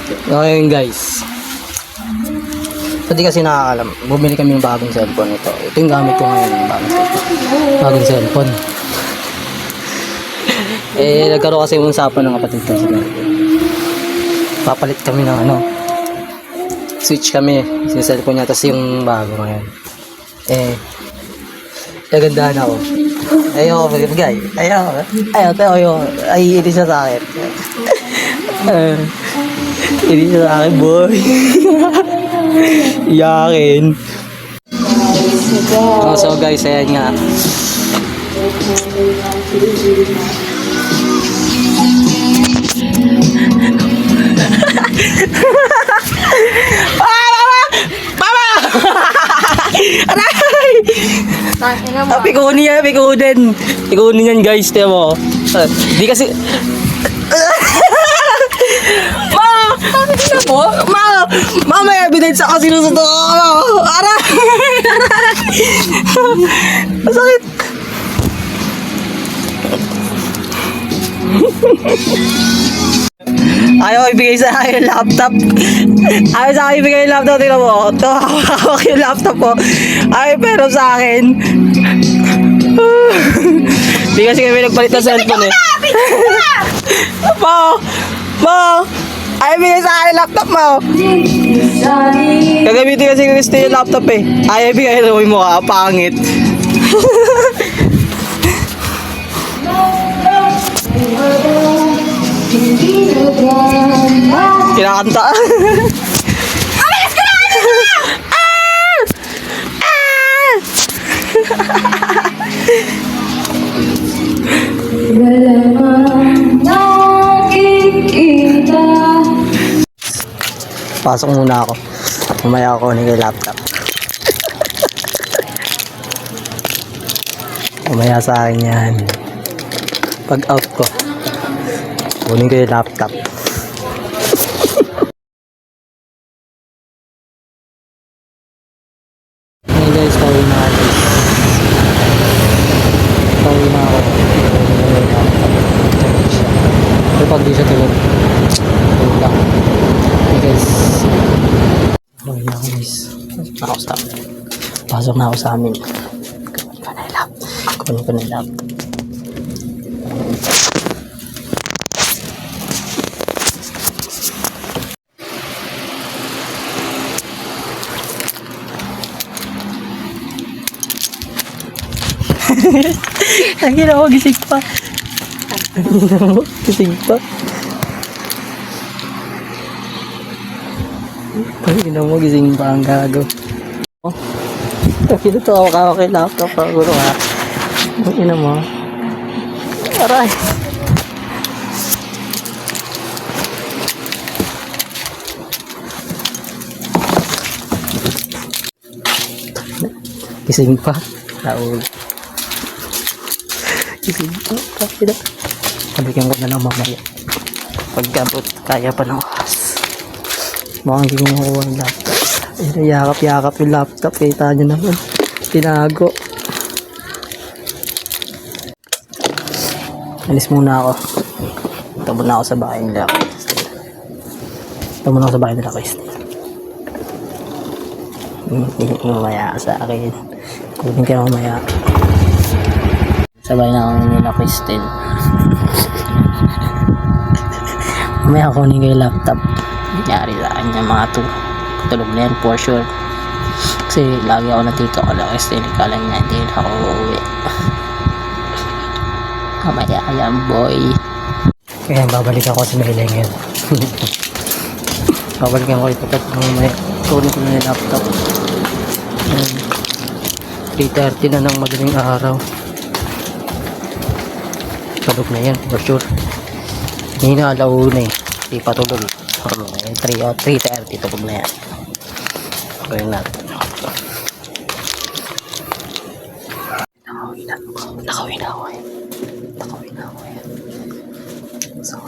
Ngayon guys, hindi kasi nakakalam. Bumili kami ng bagong cellphone ito. Ito yung gamit ko ngayon ng bagong cellphone. Nagkaroon kasi yung usapan ng kapatid ko. Papalit kami ng switch kami sa cellphone niya, tapos yung bago ngayon. Nagandahan ako. Ayoko magbigay. Ayoko. Ay, hindi siya sa akin. Hindi siya sa akin, boy. Iyakin. So guys, ayan nga. Pikunin yan guys, tiyan mo. Di kasi may evidence ako sinusunod ako. Aray! Masakit. Ayaw ibigay sa akin yung laptop. Ayaw sa akin ibigay yung laptop. Tingnan mo. Ito, hawak yung laptop ko. Ayaw pero sa akin. Hindi kasi kami nagpalit ng cellphone eh. Mo! Ayaw ibigay sa akin yung laptop mo. Gagamitin kasi Christy yung laptop eh. Ayaw ibigay na mo ka. Pangit. Kinakanta. Pasok muna ako. Mamaya ako kunin yung laptop. Mamaya sa akin yan. Pag out ko, kunin ko yung laptop. Hey guys, pauwi na ako. Pauwi na ako. Pero pag di siya tulog, tulog lang. Hey guys, pauwi na ako guys. Pasok na ako sa amin. Kunin ko na yung laptop. Ang ginawa, gising pa. Ang ginawa, gising pa ang gago. Ito ako kay laptop. Paguro ha. Ang ina mo. Aray. Gising pa. Laul. Gising pa. Pabigyan ko na lang mamaya. Pagkabot, kaya pa ng oras. Mukhang hindi ko makuha ng laptop. Yakap-yakap yung laptop. Kita nyo naman. Tinago. Alis muna ako. Tabo na ako sa bahay nila. Tabo na ako sa bahay nila, Christy. Mamaya sa akin. Kunin ka mamaya. Sabay na ako nila, Christine. Mamaya kunin ko yung laptop. Nangyari sa akin yung mga tulog na yan for sure. Kasi lagi ako natito ko lang, Christine. Kala niya hindi na ako uuwi. Mamaya ayan, boy. Kaya babalik ako sa Maylay ngayon. Babalikan ko ito kasi mamaya kunin ko na yung laptop. 3:30 na ng madaling araw. Tulog na yan for sure. Hindi na alauna eh. Hindi pa tulog. 3:30 tulog na yan. Okay natin. Nakawin na ako eh. So,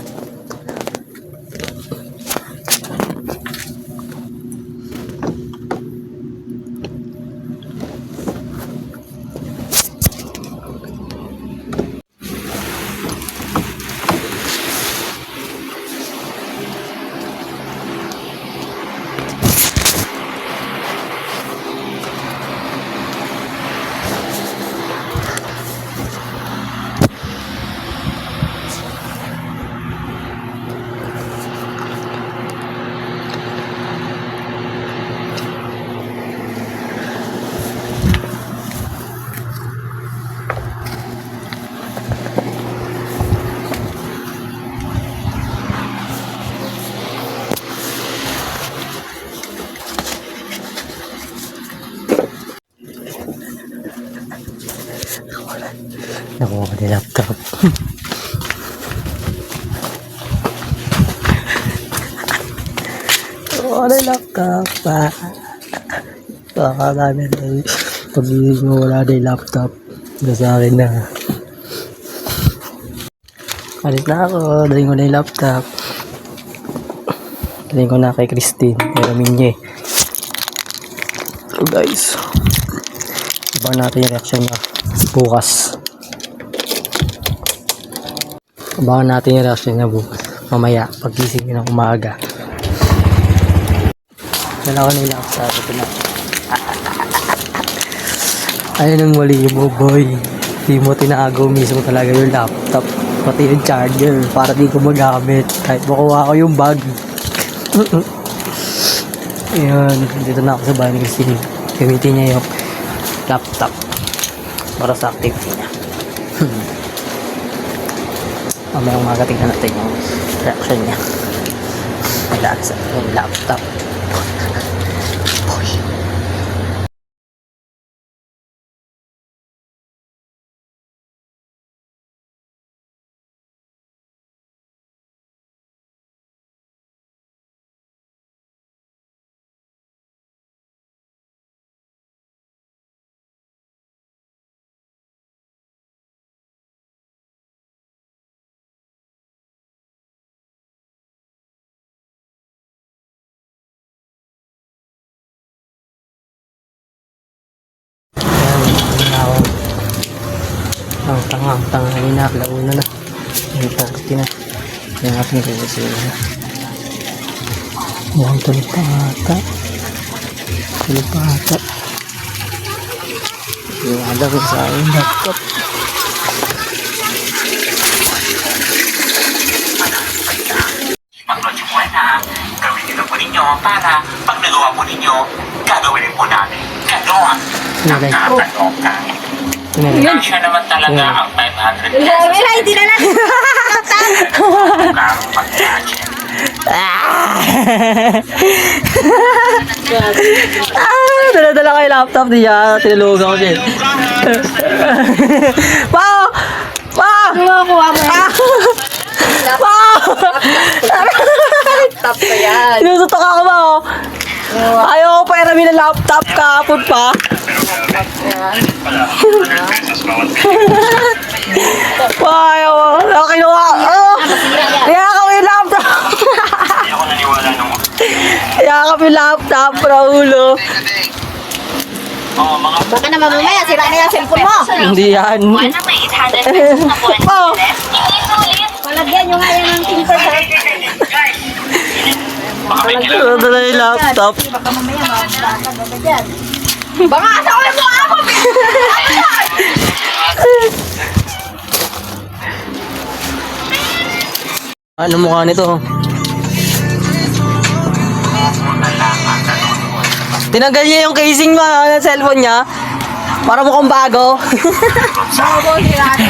Nakuha ko yung laptop. Nakuha ko yung laptop pa. Baka namin ay pag-ibig mo wala na yung laptop. Ito sa akin na. Alis na ako. Daling ko na yung laptop. Daling ko na kay Christine. Kay Raminye. So guys. Abangan natin yung reaction niya. Bukas. Abangan natin yung reaction niya bukas. Mamaya. Pag-gising niya ng umaga. Wala ko na yung laptop. Ito na. Ayun ang mali mo, boy. Di mo tinago mismo talaga yung laptop. Pati yung charger. Para di ko magamit. Kahit makuha ko yung bag. Ayun. Dito na ako sa bahay ni Christine. Gamitin niya yung laptop. Para sa activity niya. Mamaya umaga tingnan natin yung reaction niya. Wala sa yung laptop. Boy. Ang tanga na, launa na. Yung party na. Yung ating relasyon na. Mukhang tulog pa ata. Tulog pa ata. Yung alam ko sa aking laptop. Mag-load yung buwan na gawin nyo po ninyo para pag nagawa po ninyo, gagawin rin po namin. Ganon. Nakakaloka. Siya naman talaga ang 500 pesos. Wala, hindi na lang. Kung pag-gadget. Dala-dala ko yung laptop niya. Tinulog ako din. Wow! Wow! Kuha mo yan. Wow! Laptop ko yan. Sinusutok ako ba oh? Ayaw ko pa iramin ng laptop kahapon pa. Ayaw ko. Ayaw kinuha. Iyakap yung laptop. Hindi ako naniwala nung Iyakap yung laptop, Raulo. mga Baka naman mamaya, sira na yung cellphone mo. Hindi yan. may 800 pesos na buwan. Oh! Palagyan nyo nga yan ng tinter sa Guys! Baka may kilala. Dala yung laptop. baka mamaya mabasa ka dyan. Baka asawin mo ako! Ano mukha nito? Tinanggal niya yung casing ng cellphone niya para mukhang bago. Bago, sira na.